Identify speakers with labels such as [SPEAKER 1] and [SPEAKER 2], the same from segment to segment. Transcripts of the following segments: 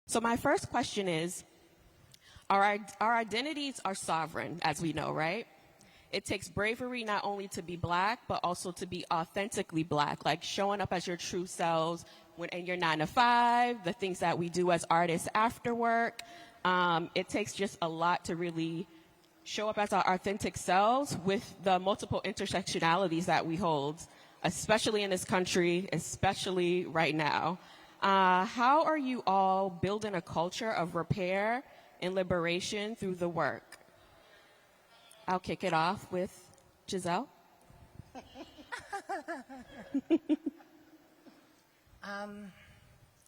[SPEAKER 1] So my first question is, our identities are sovereign, as we know, right? It takes bravery not only to be Black, but also to be authentically Black, like showing up as your true selves when in your 9 to 5, the things that we do as artists after work. It takes just a lot to really show up as our authentic selves with the multiple intersectionalities that we hold, especially in this country, especially right now. How are you all building a culture of repair and liberation through the work? I'll kick it off with Giselle.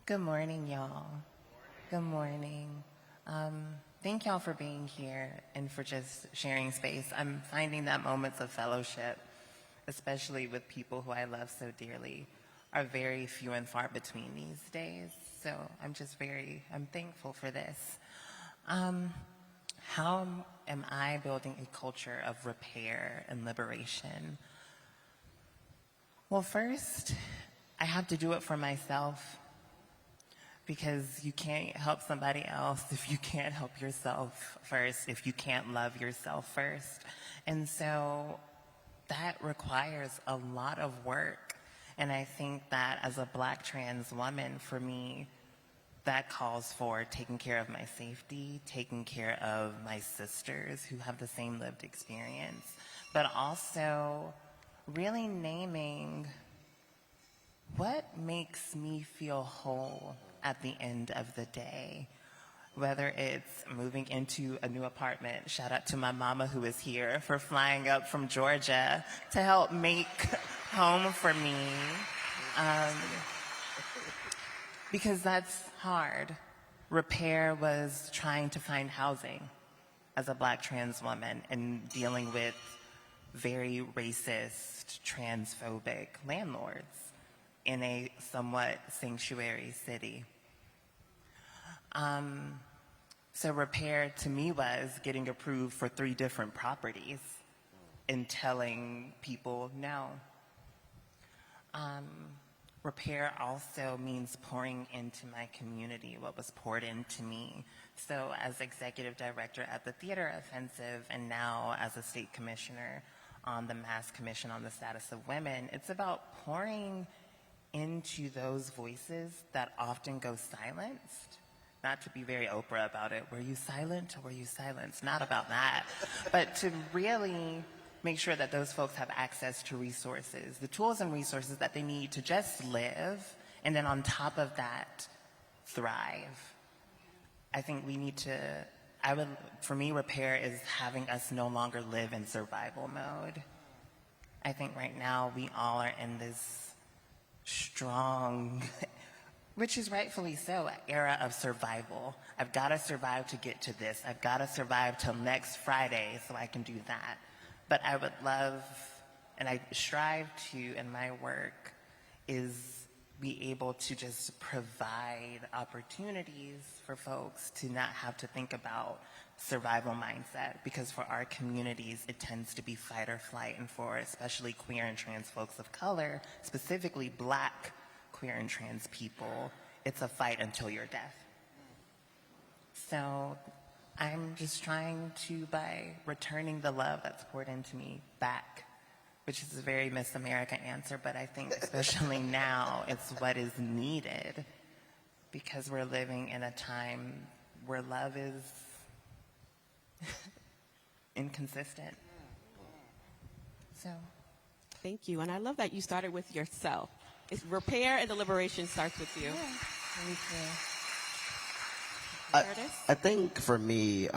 [SPEAKER 2] Good morning, y'all. Good morning. Thank y'all for being here and for just sharing space. I'm finding that moments of fellowship, especially with people who I love so dearly, are very few and far between these days. So I'm thankful for this. How am I building a culture of repair and liberation? Well, first, I have to do it for myself, because you can't help somebody else if you can't help yourself first, if you can't love yourself first. And so that requires a lot of work. And I think that as a Black trans woman, for me, that calls for taking care of my safety, taking care of my sisters who have the same lived experience, but also really naming what makes me feel whole at the end of the day. Whether it's moving into a new apartment, shout out to my mama who is here for flying up from Georgia to help make home for me. Because that's hard. Repair was trying to find housing as a Black trans woman and dealing with very racist, transphobic landlords in a somewhat sanctuary city. So repair to me was getting approved for 3 different properties and telling people no. Repair also means pouring into my community what was poured into me. So as executive director at the Theater Offensive and now as a state commissioner on the Mass Commission on the Status of Women, it's about pouring into those voices that often go silenced. Not to be very Oprah about it. Were you silent or were you silenced? Not about that. But to really make sure that those folks have access to resources, the tools and resources that they need to just live, and then on top of that, thrive. I think we need to, for me, repair is having us no longer live in survival mode. I think right now we all are in this strong, which is rightfully so, era of survival. I've got to survive to get to this. I've got to survive till next Friday so I can do that. But I would love, and I strive to in my work, is be able to just provide opportunities for folks to not have to think about survival mindset, because for our communities, it tends to be fight or flight, and for especially queer and trans folks of color, specifically Black queer and trans people, it's a fight until your death. So I'm just trying to, by returning the love that's poured into me back, which is a very Miss America answer, but I think especially now it's what is needed, because we're living in a time where love is inconsistent. So.
[SPEAKER 1] Thank you. And I love that you started with yourself. It's repair and the liberation starts with you.
[SPEAKER 2] Yeah. Thank you.
[SPEAKER 1] Curtis?
[SPEAKER 3] I think for me,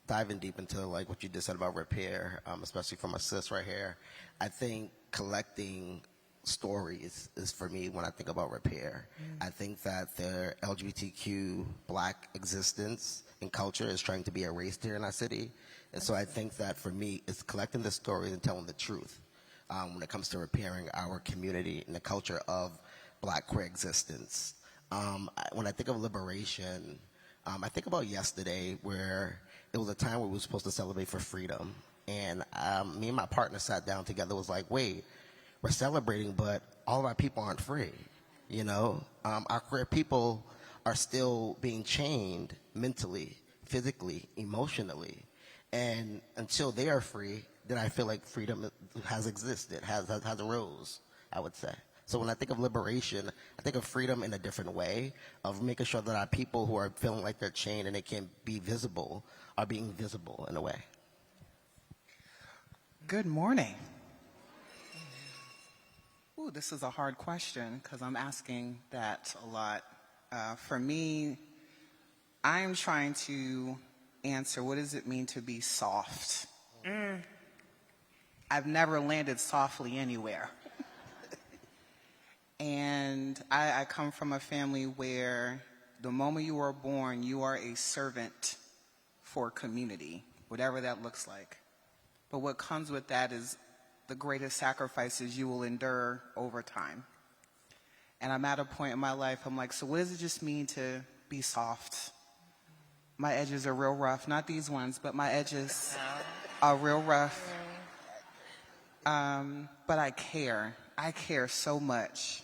[SPEAKER 3] diving deep into like what you just said about repair, especially for my sis right here, I think collecting stories is for me when I think about repair. I think that the LGBTQ Black existence and culture is trying to be erased here in our city. And so I think that for me, it's collecting the stories and telling the truth when it comes to repairing our community and the culture of Black queer existence. When I think of liberation, I think about yesterday, where it was a time where we were supposed to celebrate for freedom. And me and my partner sat down together, was like, wait, we're celebrating, but all of our people aren't free. You know, our queer people are still being chained mentally, physically, emotionally. And until they are free, then I feel like freedom has existed, has arose, I would say. So when I think of liberation, I think of freedom in a different way, of making sure that our people who are feeling like they're chained and they can't be visible are being visible in a way.
[SPEAKER 4] Good morning. Ooh, this is a hard question because I'm asking that a lot. For me, I'm trying to answer, what does it mean to be soft? I've never landed softly anywhere. And I come from a family where the moment you are born, you are a servant for community, whatever that looks like. But what comes with that is the greatest sacrifices you will endure over time. And I'm at a point in my life, I'm like, so what does it just mean to be soft? My edges are real rough. Not these ones, but my edges are real rough. But I care. I care so much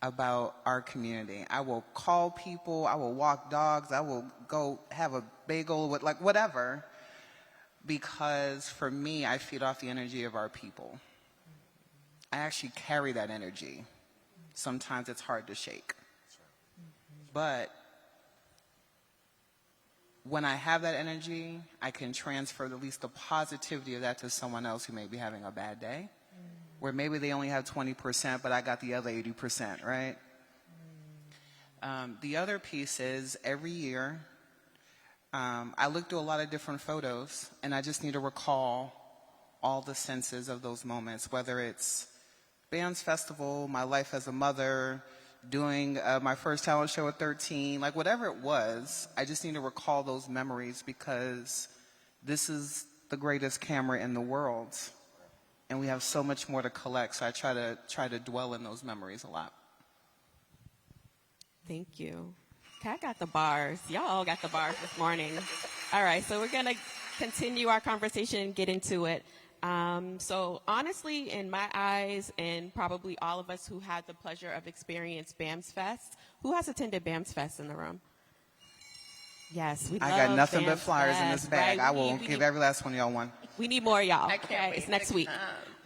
[SPEAKER 4] about our community. I will call people. I will walk dogs. I will go have a bagel with, like, whatever. Because for me, I feed off the energy of our people. I actually carry that energy. Sometimes it's hard to shake. But when I have that energy, I can transfer at least the positivity of that to someone else who may be having a bad day, where maybe they only have 20%, but I got the other 80%, right? The other piece is every year, I look through a lot of different photos, and I just need to recall all the senses of those moments, whether it's Bands Festival, my life as a mother, doing my first talent show at 13, like whatever it was, I just need to recall those memories because this is the greatest camera in the world, and we have so much more to collect, so I try to dwell in those memories a lot.
[SPEAKER 1] Thank you. Kat got the bars. Y'all all got the bars this morning. All right, so we're going to continue our conversation and get into it. So honestly, in my eyes, and probably all of us who had the pleasure of experience BAMS Fest, who has attended BAMS Fest in the room? Yes, we love
[SPEAKER 4] I got nothing but
[SPEAKER 1] BAMS
[SPEAKER 4] flyers
[SPEAKER 1] Fest,
[SPEAKER 4] in this bag.
[SPEAKER 1] right?
[SPEAKER 4] I will give every last one of y'all one.
[SPEAKER 1] We need more of y'all.
[SPEAKER 2] I can't wait
[SPEAKER 1] It's next
[SPEAKER 2] to
[SPEAKER 1] week.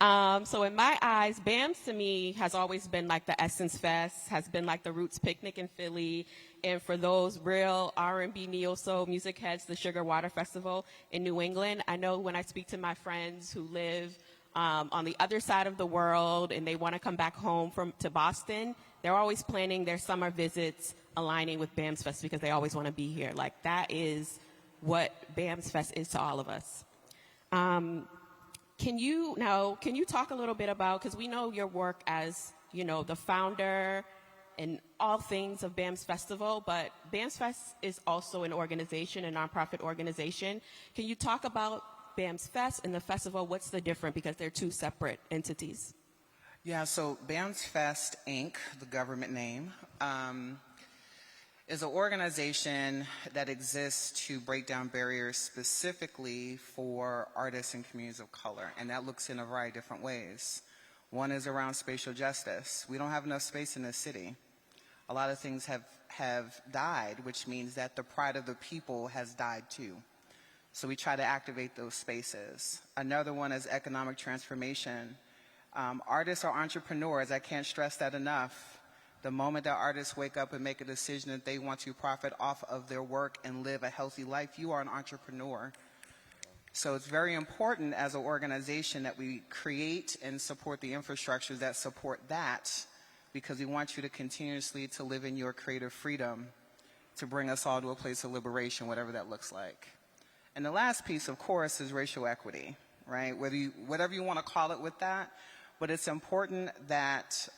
[SPEAKER 1] So in my eyes, BAMS to me has always been like the Essence Fest, has been like the Roots Picnic in Philly, and for those real R&B neo-soul music heads, the Sugar Water Festival in New England. I know when I speak to my friends who live on the other side of the world and they want to come back home to Boston, they're always planning their summer visits aligning with BAMS Fest because they always want to be here. Like, that is what BAMS Fest is to all of us. Can you talk a little bit about, because we know your work as, the founder and all things of BAMS Festival, but BAMS Fest is also an organization, a nonprofit organization. Can you talk about BAMS Fest and the festival? What's the difference? Because they're two separate entities.
[SPEAKER 4] Yeah, so BAMS Fest, Inc., the government name, is an organization that exists to break down barriers specifically for artists and communities of color, and that looks in a variety of different ways. One is around spatial justice. We don't have enough space in this city. A lot of things have died, which means that the pride of the people has died too. So we try to activate those spaces. Another one is economic transformation. Artists are entrepreneurs. I can't stress that enough. The moment that artists wake up and make a decision that they want to profit off of their work and live a healthy life, you are an entrepreneur. So it's very important as an organization that we create and support the infrastructures that support that, because we want you to continuously to live in your creative freedom to bring us all to a place of liberation, whatever that looks like. And the last piece, of course, is racial equity, right? Whatever you want to call it with that, but it's important that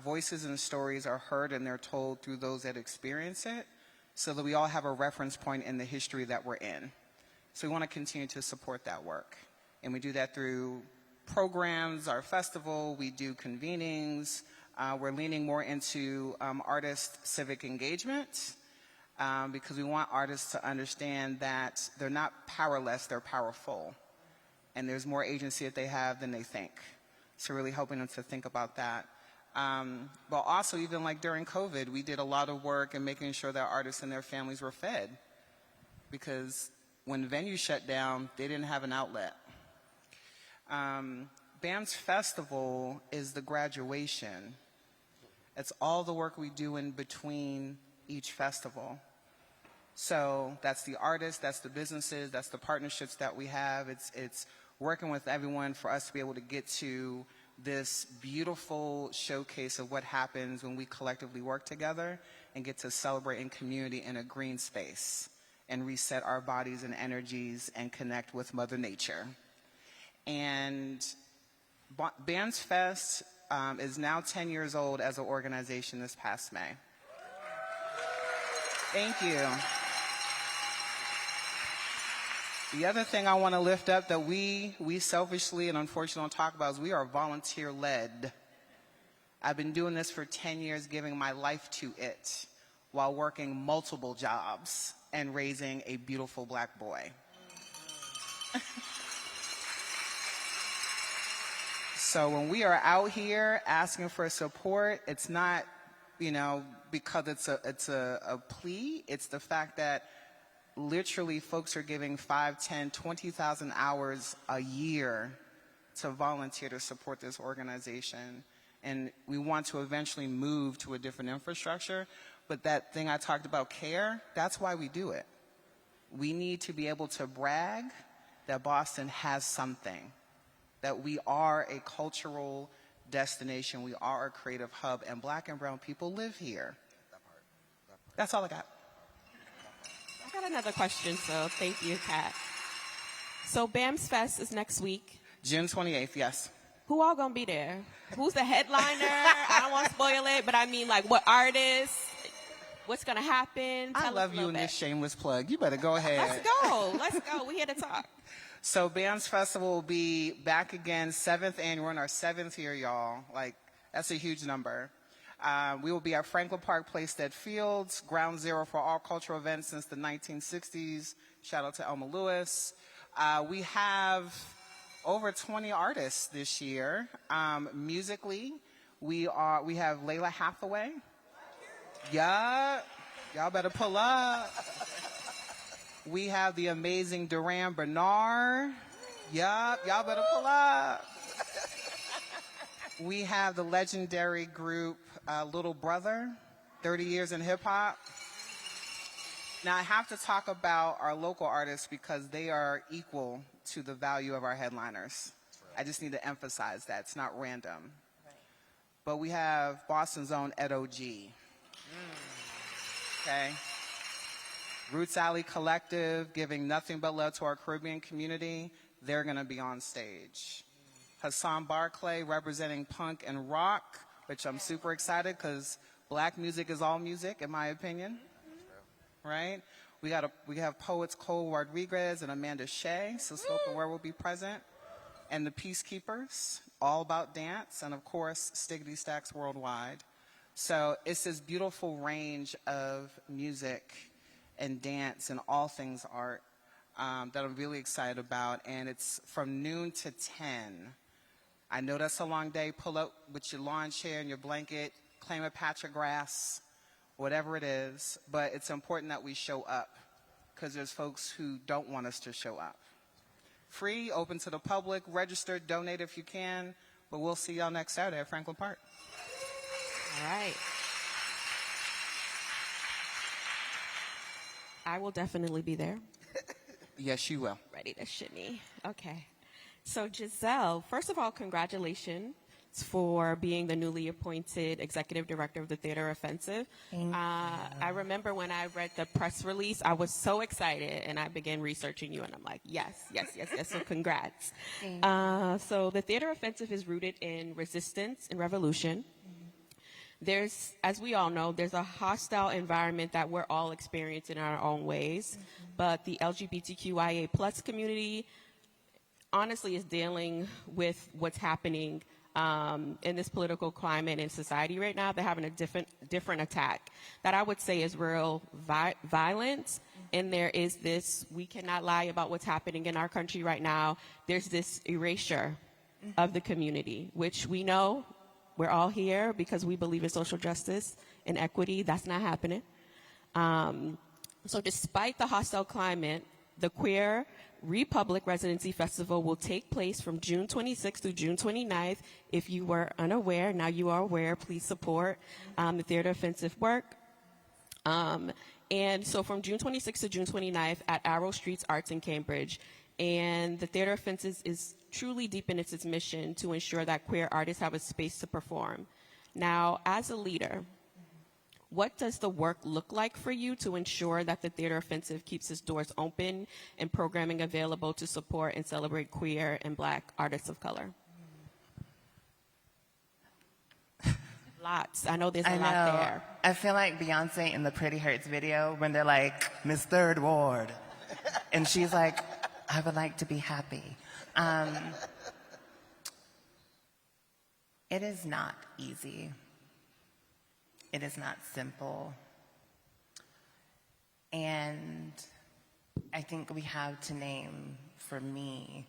[SPEAKER 4] voices and stories are heard and they're told through those that experience it, so that we all have a reference point in the history that we're in. So we want to continue to support that work. And we do that through programs, our festival, we do convenings, we're leaning more into artist civic engagement, because we want artists to understand that they're not powerless, they're powerful. And there's more agency that they have than they think. So really helping them to think about that. But also, even like during COVID, we did a lot of work in making sure that artists and their families were fed. Because when venues shut down, they didn't have an outlet. BAM's festival is the graduation. It's all the work we do in between each festival. So that's the artists, that's the businesses, that's the partnerships that we have. It's working with everyone for us to be able to get to this beautiful showcase of what happens when we collectively work together and get to celebrate in community in a green space and reset our bodies and energies and connect with Mother Nature. And Bands Fest is now 10 years old as an organization this past May. Thank you. The other thing I want to lift up that we selfishly and unfortunately don't talk about is we are volunteer-led. I've been doing this for 10 years, giving my life to it while working multiple jobs and raising a beautiful black boy. So when we are out here asking for support, it's not, because it's a plea. It's the fact that literally folks are giving 5, 10, 20,000 hours a year to volunteer to support this organization. And we want to eventually move to a different infrastructure. But that thing I talked about, care, that's why we do it. We need to be able to brag that Boston has something, that we are a cultural destination, we are a creative hub, and black and brown people live here. That's all I got.
[SPEAKER 1] I got another question, so thank you, Kat. So BAM's Fest is next week.
[SPEAKER 4] June 28th, yes.
[SPEAKER 1] Who all gonna be there? Who's the headliner? I don't want to spoil it, but I mean, like, what artists? What's gonna happen?
[SPEAKER 4] I love you in this shameless plug. You better go ahead.
[SPEAKER 1] Let's go. We're here to talk.
[SPEAKER 4] So BAM's Festival will be back again, 7th annual. We're in our 7th year, y'all. Like, that's a huge number. We will be at Franklin Park Playstead Fields, ground zero for all cultural events since the 1960s. Shout out to Elma Lewis. We have over 20 artists this year. Musically, we have Layla Hathaway. Yeah, y'all better pull up. We have the amazing Duran Bernard. Yup, y'all better pull up. We have the legendary group Little Brother, 30 years in hip hop. Now I have to talk about our local artists because they are equal to the value of our headliners. I just need to emphasize that. It's not random. But we have Boston's own Ed O.G. Okay? Roots Alley Collective, giving nothing but love to our Caribbean community. They're going to be on stage. Hassan Barclay representing punk and rock, which I'm super excited because black music is all music, in my opinion. Right? We have poets Cole Rodriguez and Amanda Shea, so spoken word will be present. And the Peacekeepers, all about dance, and of course, Stiggity Stacks Worldwide. So it's this beautiful range of music and dance and all things art that I'm really excited about. And it's from noon to 10. I know that's a long day. Pull up with your lawn chair and your blanket, claim a patch of grass, whatever it is. But it's important that we show up because there's folks who don't want us to show up. Free, open to the public, register, donate if you can. But we'll see y'all next Saturday at Franklin Park.
[SPEAKER 1] All right. I will definitely be there.
[SPEAKER 4] Yes, you will.
[SPEAKER 1] Ready to shimmy. Okay. So Giselle, first of all, congratulations for being the newly appointed executive director of the Theater Offensive. I remember when I read the press release, I was so excited, and I began researching you, and I'm like, yes. So congrats. So the Theater Offensive is rooted in resistance and revolution. There's, as we all know, there's a hostile environment that we're all experiencing in our own ways, but the LGBTQIA plus community honestly is dealing with what's happening in this political climate in society right now. They're having a different attack that I would say is real violence. And there is this, we cannot lie about what's happening in our country right now. There's this erasure of the community, which we know We're all here because we believe in social justice and equity. That's not happening. So despite the hostile climate, the Queer Republic Residency Festival will take place from June 26th through June 29th. If you were unaware, now you are aware. Please support the Theater Offensive work. And so from June 26th to June 29th at Arrow Streets Arts in Cambridge. And the Theater Offensive is truly deep in its mission to ensure that queer artists have a space to perform. Now, as a leader, what does the work look like for you to ensure that the Theater Offensive keeps its doors open and programming available to support and celebrate queer and Black artists of color? Lots. I know there's a lot there.
[SPEAKER 2] I feel like Beyonce in the Pretty Hurts video when they're like, Miss Third Ward. And she's like, I would like to be happy. It is not easy. It is not simple. And I think we have to name, for me,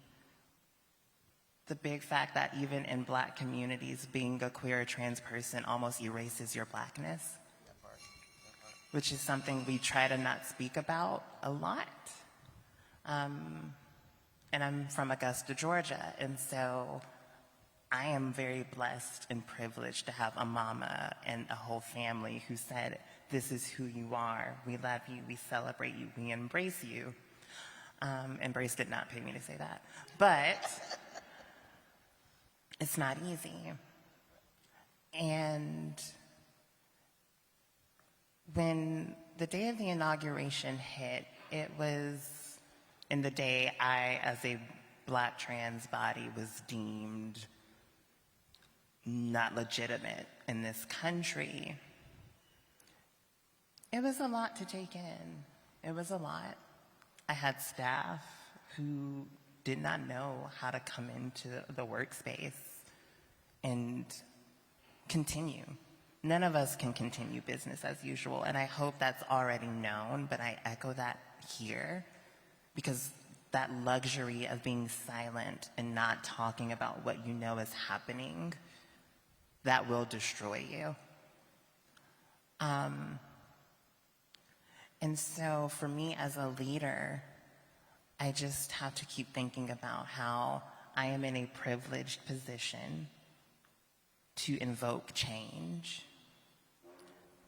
[SPEAKER 2] the big fact that even in Black communities, being a queer or trans person almost erases your Blackness, which is something we try to not speak about a lot. And I'm from Augusta, Georgia, and so I am very blessed and privileged to have a mama and a whole family who said, this is who you are. We love you. We celebrate you. We embrace you. Embrace did not pay me to say that. But it's not easy. And when the day of the inauguration hit, it was in the day I, as a Black trans body, was deemed not legitimate in this country. It was a lot to take in. It was a lot. I had staff who did not know how to come into the workspace and continue. None of us can continue business as usual, and I hope that's already known, but I echo that here because that luxury of being silent and not talking about what you know is happening, that will destroy you. And so for me as a leader, I just have to keep thinking about how I am in a privileged position to invoke change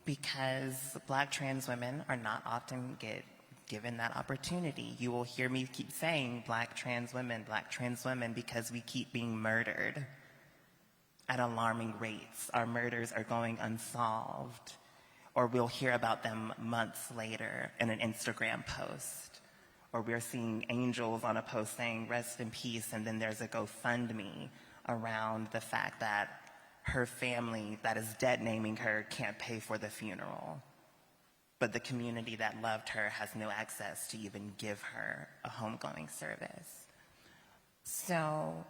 [SPEAKER 2] because Black trans women are not often given that opportunity. You will hear me keep saying Black trans women, because we keep being murdered at alarming rates. Our murders are going unsolved, or we'll hear about them months later in an Instagram post, or we're seeing angels on a post saying rest in peace, and then there's a GoFundMe around the fact that her family that is dead naming her can't pay for the funeral, but the community that loved her has no access to even give her a homegoing service. So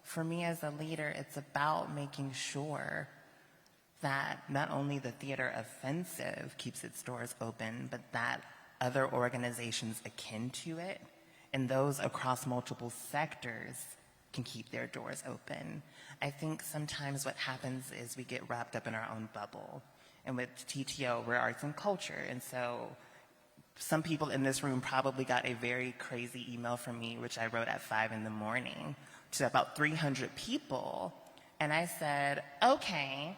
[SPEAKER 2] for me as a leader, it's about making sure that not only the Theater Offensive keeps its doors open, but that other organizations akin to it and those across multiple sectors can keep their doors open. I think sometimes what happens is we get wrapped up in our own bubble. And with TTO, we're arts and culture. And so some people in this room probably got a very crazy email from me, which I wrote at 5 in the morning to about 300 people. And I said, okay,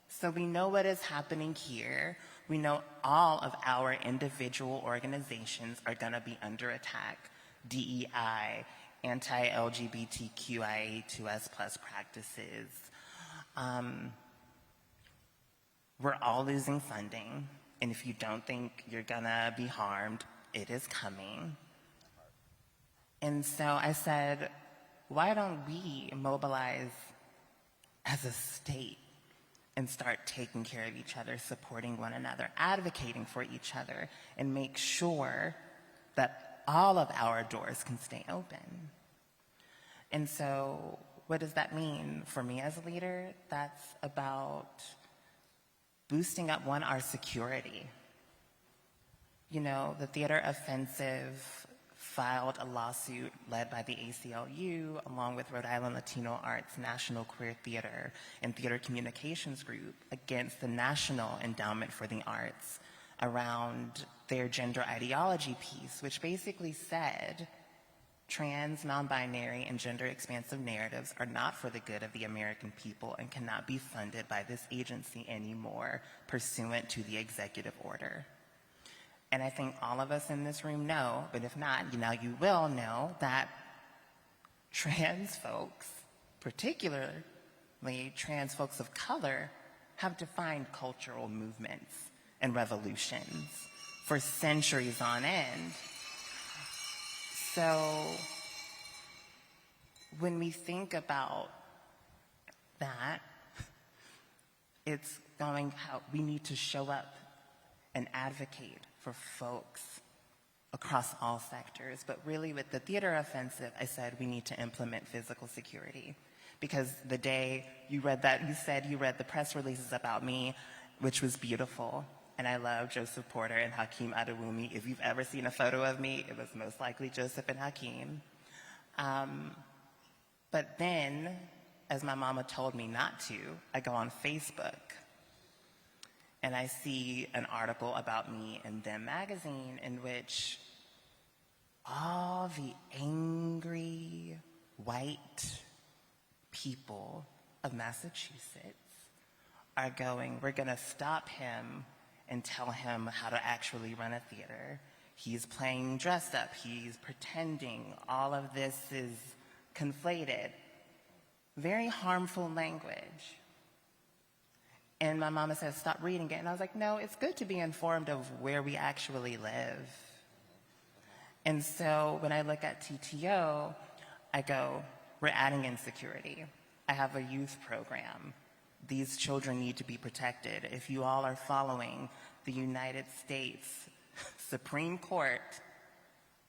[SPEAKER 2] so we know what is happening here. We know all of our individual organizations are going to be under attack. DEI, anti-LGBTQIA2S+ practices. We're all losing funding, and if you don't think you're gonna be harmed, it is coming. And so I said, why don't we mobilize as a state and start taking care of each other, supporting one another, advocating for each other, and make sure that all of our doors can stay open. And so what does that mean for me as a leader? That's about boosting up, one, our security. You know, the Theater Offensive filed a lawsuit led by the ACLU along with Rhode Island Latino Arts National Queer Theater and Theater Communications Group against the National Endowment for the Arts around their gender ideology piece, which basically said trans, non-binary, and gender-expansive narratives are not for the good of the American people and cannot be funded by this agency anymore pursuant to the executive order. And I think all of us in this room know, but if not, now you will know that trans folks, particularly trans folks of color, have defined cultural movements and revolutions for centuries on end. So when we think about that, it's going how we need to show up and advocate for folks across all sectors. But really with the theater offensive, I said we need to implement physical security. Because the day you read that, you said you read the press releases about me, which was beautiful. And I love Joseph Porter and Hakeem Adewumi. If you've ever seen a photo of me, it was most likely Joseph and Hakeem. But then, as my mama told me not to, I go on Facebook and I see an article about me in Them magazine in which all the angry white people of Massachusetts are going, we're gonna stop him and tell him how to actually run a theater. He's playing dressed up, he's pretending, all of this is conflated. Very harmful language. And my mama said, stop reading it. And I was like, no, it's good to be informed of where we actually live. And so when I look at TTO, I go, we're adding insecurity. I have a youth program. These children need to be protected. If you all are following, the United States Supreme Court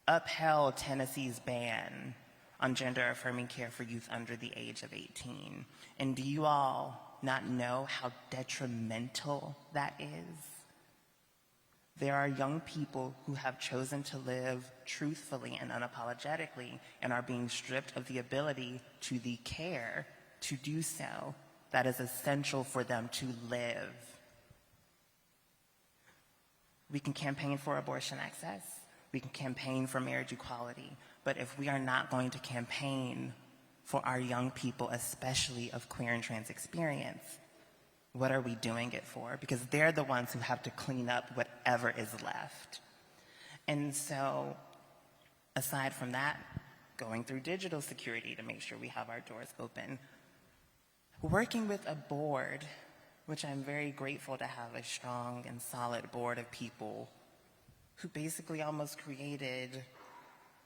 [SPEAKER 2] upheld Tennessee's ban on gender-affirming care for youth under the age of 18. And do you all not know how detrimental that is? There are young people who have chosen to live truthfully and unapologetically and are being stripped of the ability to the care to do so that is essential for them to live. We can campaign for abortion access. We can campaign for marriage equality. But if we are not going to campaign for our young people, especially of queer and trans experience, what are we doing it for? Because they're the ones who have to clean up whatever is left. And so, aside from that, going through digital security to make sure we have our doors open, working with a board, which I'm very grateful to have a strong and solid board of people who basically almost created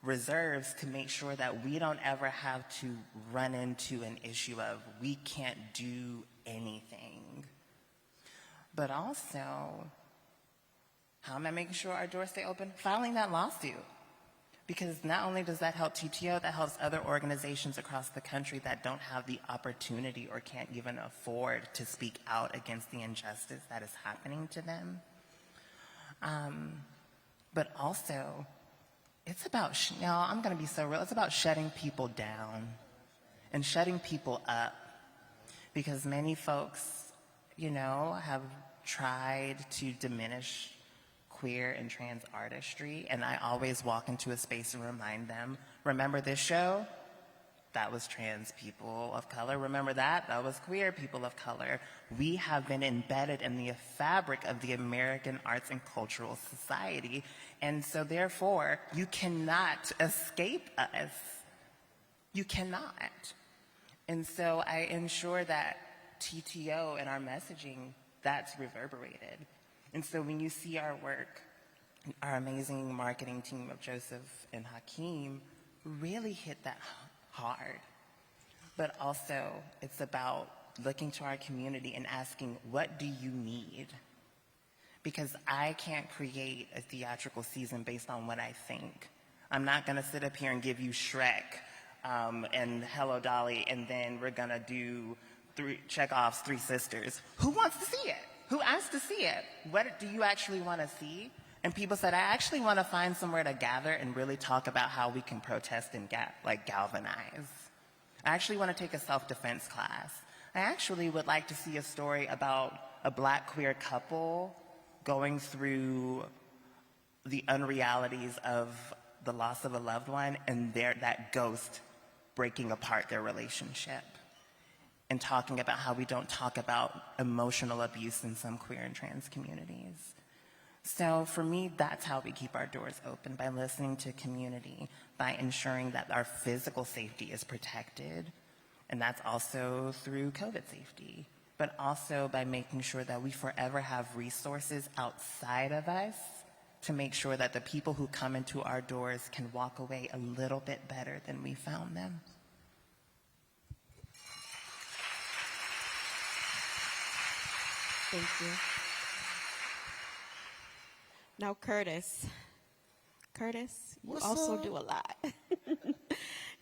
[SPEAKER 2] reserves to make sure that we don't ever have to run into an issue of we can't do anything. But also, how am I making sure our doors stay open? Filing that lawsuit. Because not only does that help TTO, that helps other organizations across the country that don't have the opportunity or can't even afford to speak out against the injustice that is happening to them. But also, it's about, I'm gonna be so real, it's about shutting people down and shutting people up. Because many folks, have tried to diminish queer and trans artistry, and I always walk into a space and remind them, remember this show? That was trans people of color. Remember that? That was queer people of color. We have been embedded in the fabric of the American arts and cultural society, and so therefore, you cannot escape us. You cannot. And so I ensure that TTO and our messaging, that's reverberated. And so when you see our work, our amazing marketing team of Joseph and Hakeem really hit that hard. But also, it's about looking to our community and asking, what do you need? Because I can't create a theatrical season based on what I think. I'm not gonna sit up here and give you Shrek and Hello Dolly, and then we're gonna do Chekhov's Three Sisters. Who wants to see it? Who asked to see it? What do you actually want to see? And people said, I actually want to find somewhere to gather and really talk about how we can protest and galvanize. I actually want to take a self-defense class. I actually would like to see a story about a Black queer couple going through the unrealities of the loss of a loved one and that ghost breaking apart their relationship, and talking about how we don't talk about emotional abuse in some queer and trans communities. So for me, that's how we keep our doors open, by listening to community, by ensuring that our physical safety is protected, and that's also through COVID safety, but also by making sure that we forever have resources outside of us to make sure that the people who come into our doors can walk away a little bit better than we found them.
[SPEAKER 1] Thank you. Now, Curtis, you also do a lot.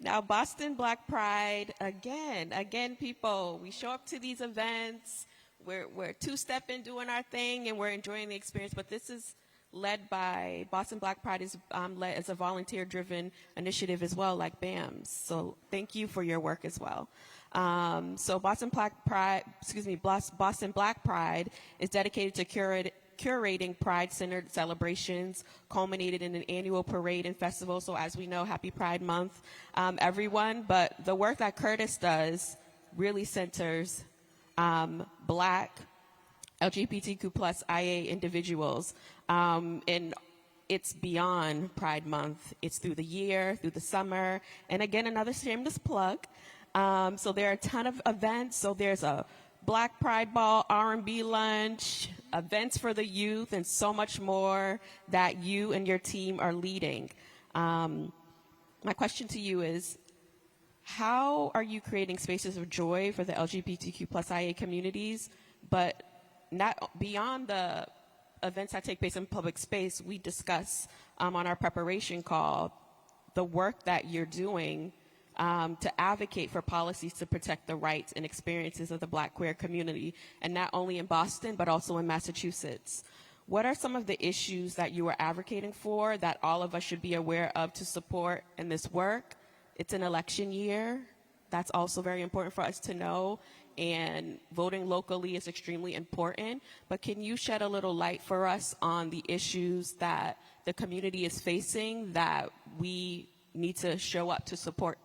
[SPEAKER 1] Now, Boston Black Pride, again, people, we show up to these events, we're two-stepping, doing our thing, and we're enjoying the experience, but this is led by, Boston Black Pride is led as a volunteer-driven initiative as well, like BAMS. So thank you for your work as well. So Boston Black Pride is dedicated to curating Pride-centered celebrations, culminated in an annual parade and festival. So as we know, happy Pride Month, everyone. But the work that Curtis does really centers Black LGBTQ plus IA individuals. And it's beyond Pride Month. It's through the year, through the summer. And again, another shameless plug. So there are a ton of events. So there's a Black Pride Ball, R&B lunch, events for the youth, and so much more that you and your team are leading. My question to you is, how are you creating spaces of joy for the LGBTQ plus IA communities, but not beyond the events that take place in public space? We discuss on our preparation call the work that you're doing to advocate for policies to protect the rights and experiences of the Black queer community, and not only in Boston, but also in Massachusetts. What are some of the issues that you are advocating for that all of us should be aware of to support in this work? It's an election year. That's also very important for us to know, and voting locally is extremely important. But can you shed a little light for us on the issues that the community is facing that we need to show up to support?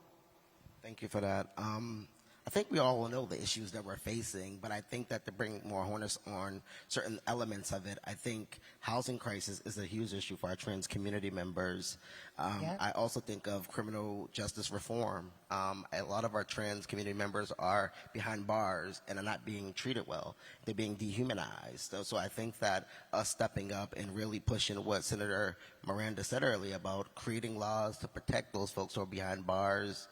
[SPEAKER 3] Thank you for that. I think we all know the issues that we're facing, but I think that to bring more awareness on certain elements of it, I think housing crisis is a huge issue for our trans community members. I also think of criminal justice reform. A lot of our trans community members are behind bars and are not being treated well. They're being dehumanized. So I think that us stepping up and really pushing what Senator Miranda said earlier about creating laws to protect those folks who are behind bars,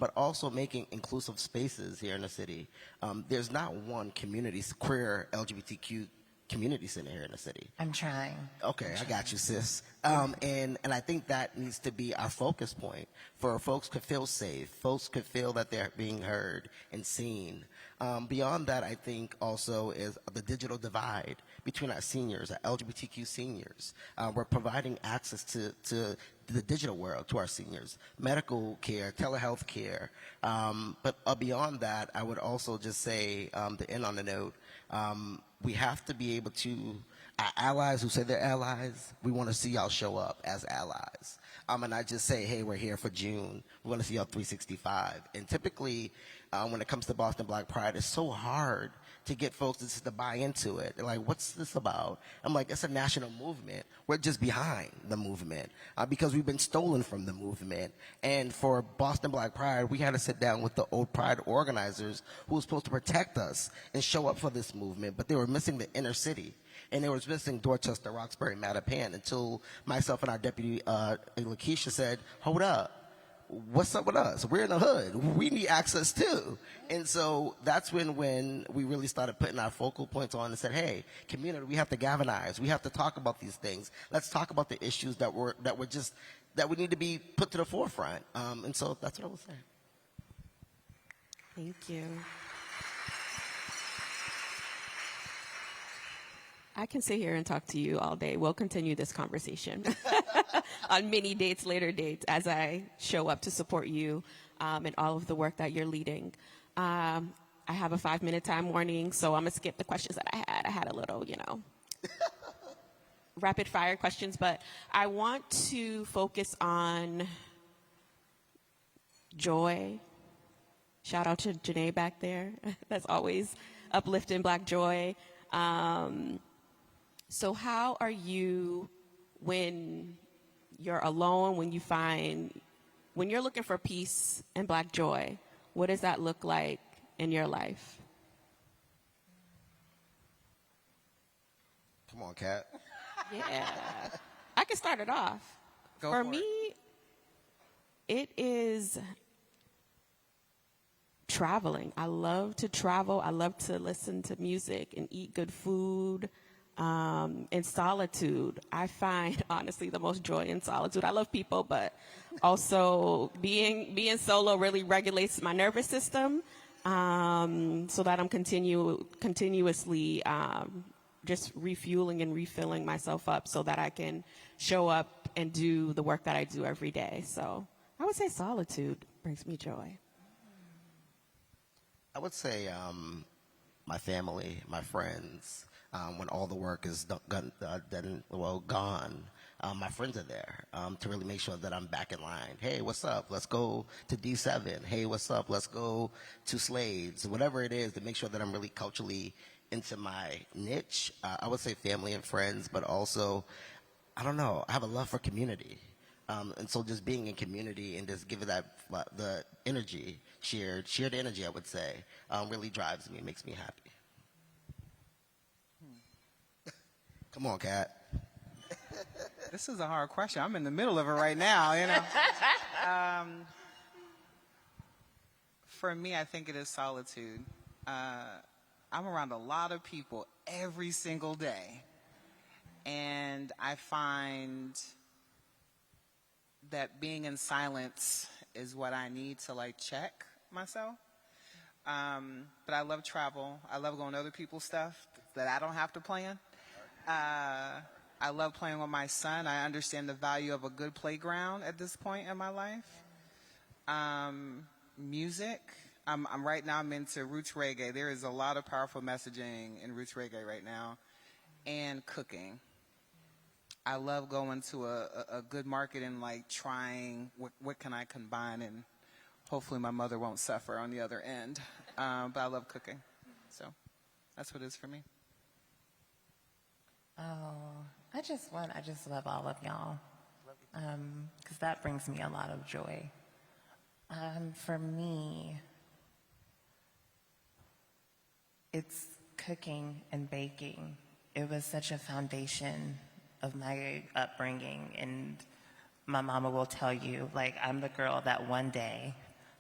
[SPEAKER 3] but also making inclusive spaces here in the city. There's not one community, queer LGBTQ community center here in the city.
[SPEAKER 2] I'm trying.
[SPEAKER 3] Okay, I got you, sis. And I think that needs to be our focus point, for folks to feel safe, folks could feel that they're being heard and seen. Beyond that, I think also is the digital divide between our seniors, our LGBTQ seniors. We're providing access to the digital world to our seniors, medical care, telehealth care. But beyond that, I would also just say, to end on the note, we have to be able to, our allies who say they're allies, we want to see y'all show up as allies. And not just say, hey, we're here for June. We want to see y'all 365. And typically, when it comes to Boston Black Pride, it's so hard to get folks to buy into it. They're like, what's this about? I'm like, it's a national movement. We're just behind the movement because we've been stolen from the movement. And for Boston Black Pride, we had to sit down with the old Pride organizers who were supposed to protect us and show up for this movement, but they were missing the inner city. And they were missing Dorchester, Roxbury, Mattapan, until myself and our deputy, Lakeisha, said, hold up. What's up with us? We're in the hood. We need access too. And so that's when we really started putting our focal points on and said, hey, community, we have to galvanize. We have to talk about these things. Let's talk about the issues that we need to be put to the forefront. And so that's what I was saying.
[SPEAKER 1] Thank you. I can sit here and talk to you all day. We'll continue this conversation on many dates, later dates, as I show up to support you in all of the work that you're leading. I have a 5-minute time warning, so I'm going to skip the questions that I had. I had a little, rapid fire questions, but I want to focus on joy. Shout out to Janae back there. That's always uplifting Black joy. So how are you when you're alone, when you're looking for peace and Black joy? What does that look like in your life?
[SPEAKER 3] Come on, Kat.
[SPEAKER 1] Yeah. I can start it off.
[SPEAKER 4] Go
[SPEAKER 1] For
[SPEAKER 4] for
[SPEAKER 1] me,
[SPEAKER 4] it.
[SPEAKER 1] it is traveling. I love to travel. I love to listen to music and eat good food. In solitude, I find honestly the most joy in solitude. I love people, but also being solo really regulates my nervous system, so that I'm continuously just refueling and refilling myself up so that I can show up and do the work that I do every day. So I would say solitude brings me joy.
[SPEAKER 3] I would say my family, my friends. When all the work is gone, my friends are there to really make sure that I'm back in line. Hey, what's up? Let's go to D7. Hey, what's up? Let's go to Slades. Whatever it is, to make sure that I'm really culturally into my niche. I would say family and friends, but also, I don't know, I have a love for community. And so just being in community and just giving that the energy, shared energy, I would say, really drives me, makes me happy. Come on, Kat.
[SPEAKER 4] This is a hard question. I'm in the middle of it right now, For me, I think it is solitude. I'm around a lot of people every single day. And I find that being in silence is what I need to check myself. But I love travel. I love going to other people's stuff that I don't have to plan. I love playing with my son. I understand the value of a good playground at this point in my life. Music. Right now I'm into roots reggae. There is a lot of powerful messaging in roots reggae right now. And cooking. I love going to a good market and trying what can I combine, and hopefully my mother won't suffer on the other end. But I love cooking. So that's what it is for me.
[SPEAKER 2] Oh, I just love all of y'all, because that brings me a lot of joy. For me, it's cooking and baking. It was such a foundation of my upbringing, and my mama will tell you, I'm the girl that one day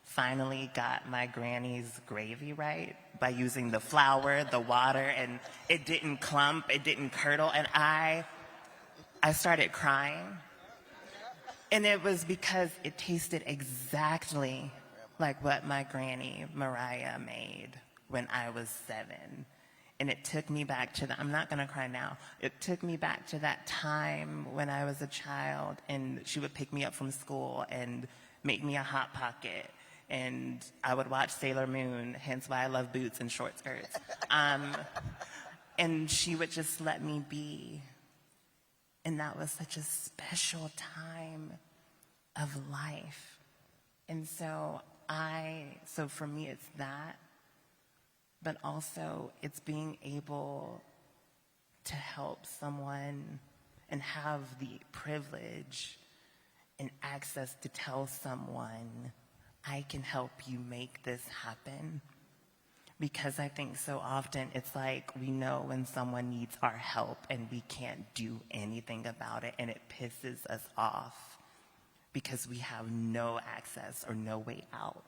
[SPEAKER 2] finally got my granny's gravy right by using the flour, the water, and it didn't clump, it didn't curdle, and I started crying. And it was because it tasted exactly like what my granny Mariah made when I was 7. And it took me back to I'm not gonna cry now. It took me back to that time when I was a child, and she would pick me up from school and make me a Hot Pocket. And I would watch Sailor Moon, hence why I love boots and short skirts. And she would just let me be. And that was such a special time of life. And so for me, it's that. But also, it's being able to help someone and have the privilege and access to tell someone, I can help you make this happen. Because I think so often it's we know when someone needs our help and we can't do anything about it, and it pisses us off because we have no access or no way out.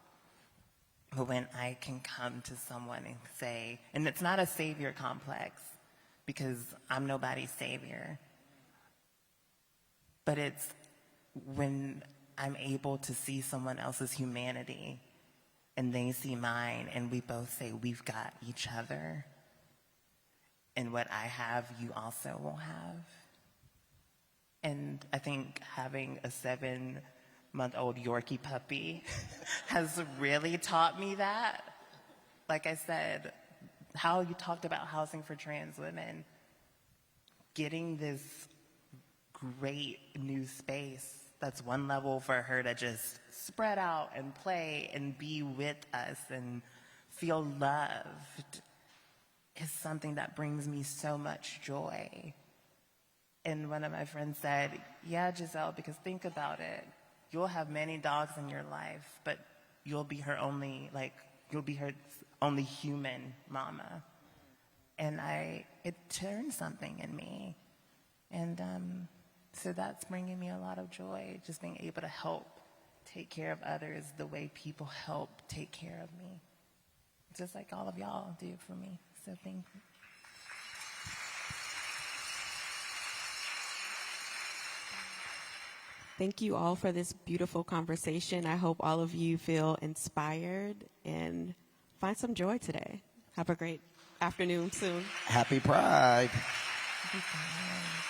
[SPEAKER 2] But when I can come to someone and say, and it's not a savior complex, because I'm nobody's savior, but it's when I'm able to see someone else's humanity and they see mine, and we both say we've got each other, And what I have, you also will have. And I think having a 7-month-old Yorkie puppy has really taught me that. Like I said, how you talked about housing for trans women, getting this great new space that's one level for her to just spread out and play and be with us and feel loved is something that brings me so much joy. And one of my friends said, yeah, Giselle, because think about it. You'll have many dogs in your life, but you'll be her only human mama. And it turned something in me. And so that's bringing me a lot of joy, just being able to help take care of others the way people help take care of me. Just like all of y'all do for me. So thank you.
[SPEAKER 1] Thank you all for this beautiful conversation. I hope all of you feel inspired and find some joy today. Have a great afternoon soon.
[SPEAKER 3] Happy Pride.
[SPEAKER 2] Happy Pride.